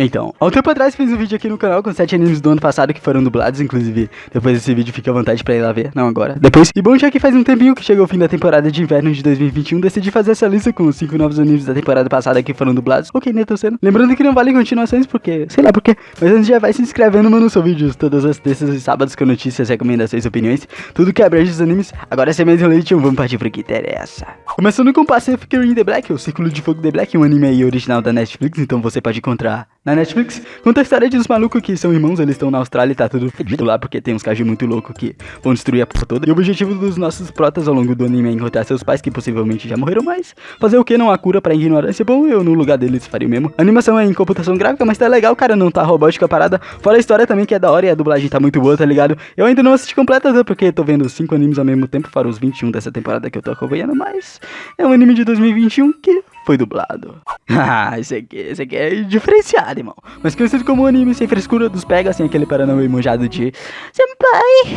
Então, há um tempo atrás fiz um vídeo aqui no canal com 7 animes do ano passado que foram dublados, inclusive depois desse vídeo fica à vontade pra ir lá ver, não agora, depois. E bom, já que faz um tempinho que chegou o fim da temporada de inverno de 2021, decidi fazer essa lista com os 5 novos animes da temporada passada que foram dublados, ou que ainda estão sendo. Lembrando que não vale continuações porque, sei lá porquê, mas antes já vai se inscrevendo, mano, são vídeos todas as terças e sábados com notícias, recomendações, opiniões, tudo que abrange os animes. Agora sem mais enrolação, vamos partir pro que interessa. Começando com Pacific Rim The Black, o Círculo de Fogo The Black, um anime aí original da Netflix, então você pode encontrar na Netflix. Conta a história de uns malucos que são irmãos, eles estão na Austrália e tá tudo fedido lá porque tem uns kaiju muito loucos que vão destruir a porra toda. E o objetivo dos nossos protas ao longo do anime é encontrar seus pais que possivelmente já morreram, mas fazer o que? Não há cura pra ignorância. Bom, eu no lugar deles faria o mesmo. A animação é em computação gráfica, mas tá legal, cara, não tá robótica a parada. Fora a história também que é da hora e a dublagem tá muito boa, tá ligado? Eu ainda não assisti completa, né, porque tô vendo 5 animes ao mesmo tempo, fora os 21 dessa temporada que eu tô acompanhando, mas é um anime de 2021 que foi dublado. Ah, esse aqui é diferenciado, irmão. Mas conhecido como um anime sem frescura dos pega, assim, aquele paranauê manjado de Senpai,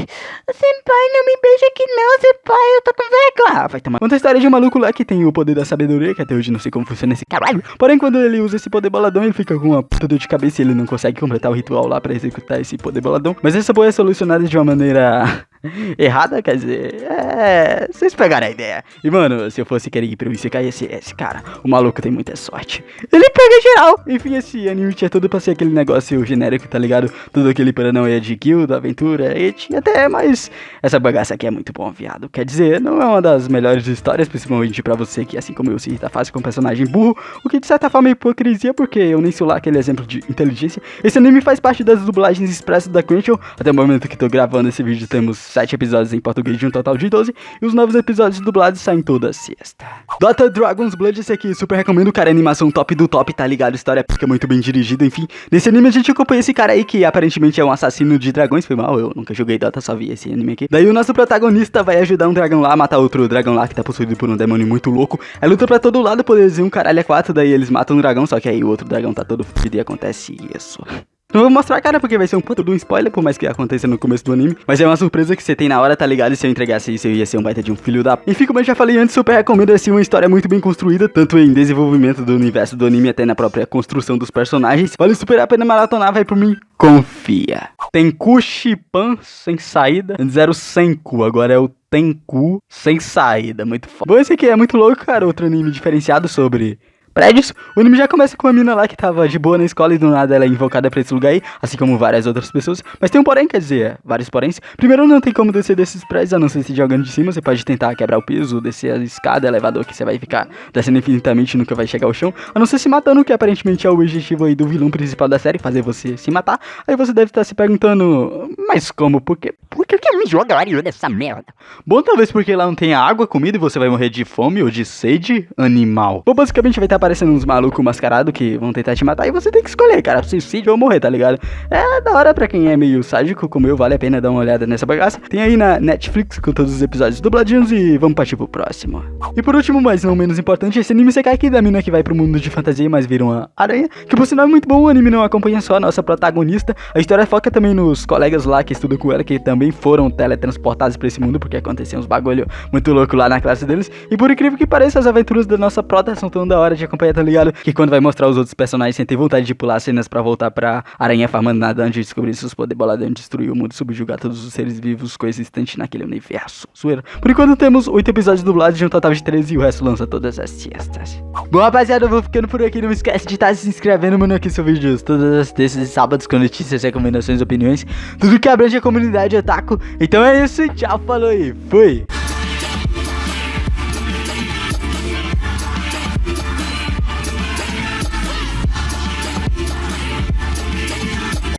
não me beija aqui não, senpai, eu tô com vergonha. Ah, vai tomar. Conta a história de um maluco lá que tem o poder da sabedoria, que até hoje não sei como funciona esse caralho. Porém, quando ele usa esse poder boladão, ele fica com uma puta dor de cabeça e ele não consegue completar o ritual lá pra executar esse poder boladão. Mas essa boa é solucionada de uma maneira errada, quer dizer, vocês pegaram a ideia. E mano, se eu fosse querer ir pro Isekai, esse cara, o maluco tem muita sorte. Ele pega geral. Enfim, esse anime tinha tudo pra ser aquele negócio genérico, tá ligado? Tudo aquele paranoia de guilda, aventura, e tinha até, mas essa bagaça aqui é muito bom, viado. Quer dizer, não é uma das melhores histórias, principalmente pra você que, assim como eu, se irrita fácil com um personagem burro, o que de certa forma é hipocrisia, porque eu nem sou lá aquele exemplo de inteligência. Esse anime faz parte das dublagens expressas da Crunchyroll. Até o momento que tô gravando esse vídeo temos 7 episódios em português de um total de 12, e os novos episódios dublados saem toda sexta. Dota Dragon's Blood, esse aqui, super recomendo, cara, animação top do top, tá ligado? História fica muito bem dirigida, enfim. Nesse anime a gente acompanha esse cara aí que aparentemente é um assassino de dragões, foi mal, eu nunca joguei Dota, só vi esse anime aqui. Daí o nosso protagonista vai ajudar um dragão lá a matar outro dragão lá que tá possuído por um demônio muito louco. Aí luta pra todo lado, poderzinho, caralho, é 4, daí eles matam um dragão, só que aí o outro dragão tá todo fudido e acontece isso. Não vou mostrar, cara, porque vai ser um puto de um spoiler, por mais que aconteça no começo do anime. Mas é uma surpresa que você tem na hora, tá ligado? E se eu entregasse isso, eu ia ser um baita de um filho da... Enfim, como eu já falei antes, super recomendo, assim, uma história muito bem construída, tanto em desenvolvimento do universo do anime, até na própria construção dos personagens. Vale super a pena maratonar, vai por mim, confia. Tenku Shippan sem saída, antes era o Senku, agora é o Tenku sem saída, muito foda. Bom, esse aqui é muito louco, cara, outro anime diferenciado sobre prédios. O anime já começa com uma mina lá que tava de boa na escola e do nada ela é invocada pra esse lugar aí, assim como várias outras pessoas. Mas tem um porém, quer dizer, vários poréns. Primeiro, não tem como descer desses prédios, a não ser se jogando de cima. Você pode tentar quebrar o piso, descer a escada, elevador, que você vai ficar descendo infinitamente e nunca vai chegar ao chão. A não ser se matando, que aparentemente é o objetivo aí do vilão principal da série, fazer você se matar. Aí você deve estar se perguntando, mas como? Por quê? Por que me jogaram nessa merda? Bom, talvez porque lá não tenha água, comida e você vai morrer de fome ou de sede animal. Bom, basicamente vai estar aparecendo uns malucos mascarados que vão tentar te matar e você tem que escolher, cara, suicídio ou morrer, tá ligado? É da hora pra quem é meio sádico como eu, vale a pena dar uma olhada nessa bagaça. Tem aí na Netflix com todos os episódios dubladinhos e vamos partir pro próximo. E por último, mas não menos importante, esse anime Isekai aqui da mina que vai pro mundo de fantasia, mas vira uma aranha, que por sinal é muito bom. O anime não acompanha só a nossa protagonista, a história foca também nos colegas lá que estudam com ela, que também foram teletransportados pra esse mundo, porque aconteciam uns bagulho muito louco lá na classe deles. E por incrível que pareça, as aventuras da nossa prota são tão da hora de acompanhar, tá ligado? Que quando vai mostrar os outros personagens sem ter vontade de pular cenas pra voltar pra aranha farmando na dungeon, descobrir seus poderes boladão, destruir o mundo, subjugar todos os seres vivos coexistentes naquele universo. Zoeira. Por enquanto temos 8 episódios dublados de um total de 13 e o resto lança todas as sextas. Bom, rapaziada, eu vou ficando por aqui. Não esquece de estar se inscrevendo, mano, aqui são vídeos todas as terças e sábados com notícias, recomendações, opiniões, tudo que abrange a comunidade otaku. Então é isso, tchau, falou e fui!